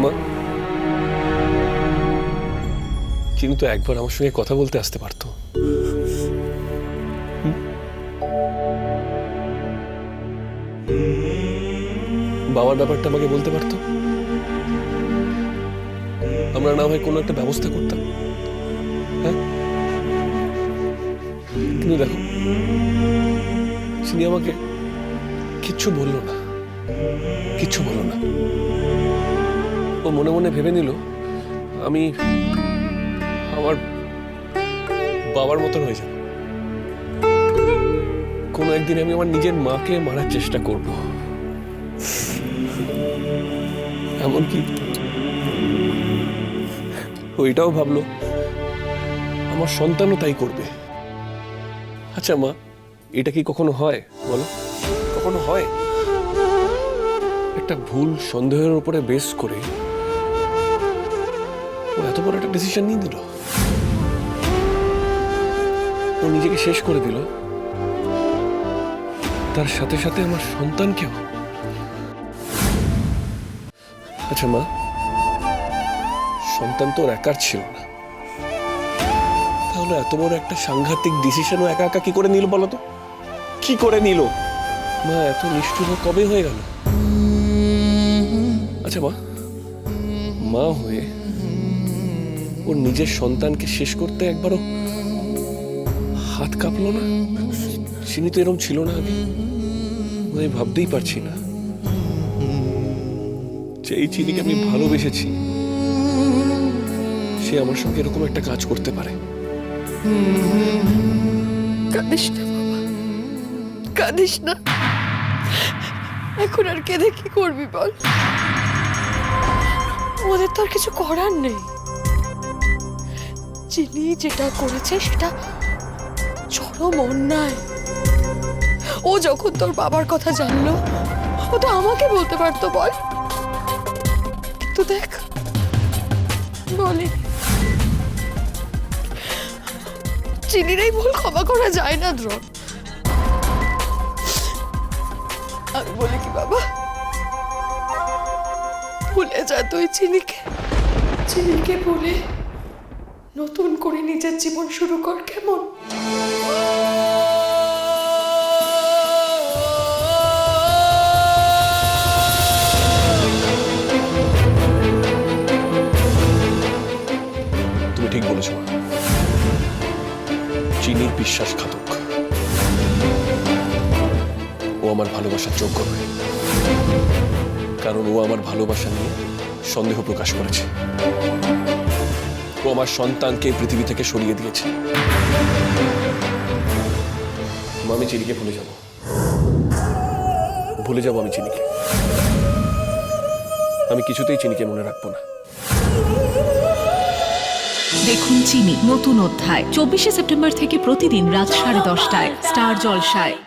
মা, চিনি তো একবার আমার সঙ্গে কথা বলতে আসতে পারতো। বাবার ব্যাপারটা আমাকে বলতে পারতো, আমরা না হয় কোনো একটা ব্যবস্থা করতাম। হ্যাঁ, কিন্তু দেখো, চিনি আমাকে কিচ্ছু বললো না, কিচ্ছু বললো না। ও মনে মনে ভেবে নিল আমি আমার বাবার মতন হয়ে যাব। কোনো একদিন আমি আমার নিজের মাকে মারার চেষ্টা করব। এমনকি ওইটাও ভাবলো আমার সন্তানও তাই করবে। আচ্ছা মা, এটা কি কখনো হয় বলো? কখনো হয়? একটা ভুল সন্দেহের উপরে বেস করে ও এত বড় একটা ডিসিশন নিয়ে দিল। ও নিজেকে শেষ করে দিল, তার সাথে সাথে আমার সন্তানকেও। আচ্ছা মা, সন্তান তো ওর একার ছিল না, তাহলে এত বড় একটা সাংঘাতিক ডিসিশন ও একা একা কি করে নিল বলো তো? কি করে নিল? মা, এত নিষ্ঠুর কবে হয়ে গেল? আচ্ছা মা, মা হয়ে ওর নিজের সন্তানকে শেষ করতে একবারও হাত কাঁপলো না? চিনি তো এরকম ছিল না আগে। আমি ভাবতেই পারছি না যে এই চিনিকে আমি ভালোবেসেছি, সে আমার সঙ্গে এরকম একটা কাজ করতে পারে। কাঁদিস না বাবা, কাঁদিস না। এখন আর কেঁদে কি করবি বল? ওদের তো আর কিছু করার নেই। চিনি যেটা করেছে সেটা চরম অন্যায়। ও যখন তোর বাবার কথা জানলো, ও তো আমাকে বলতে পারতো বল, কিন্তু দেখ বলি, চিনির এই ভুল ক্ষমা করা যায় না দ্রোণ। আমি বলি কি বাবা, ভুলে যা তুই চিনিকে। চিনিকে ভুলে নতুন করে নিজের জীবন শুরু কর, কেমন? তুমি ঠিক বলেছ মা, চিনির বিশ্বাসঘাতক। ও আমার ভালোবাসার যোগ্য নয়, কারণ ও আমার ভালোবাসা নিয়ে সন্দেহ প্রকাশ করেছে। ও আমার সন্তানকে পৃথিবী থেকে সরিয়ে দিয়েছে। মা, আমি চিনিকে ভুলে যাব, ভুলে যাব আমি চিনিকে। আমি কিছুতেই চিনিকে মনে রাখবো না। দেখুন চিনি নতুন অধ্যায় 24শে সেপ্টেম্বর থেকে প্রতিদিন রাত 10:30টায় স্টার জলসায়।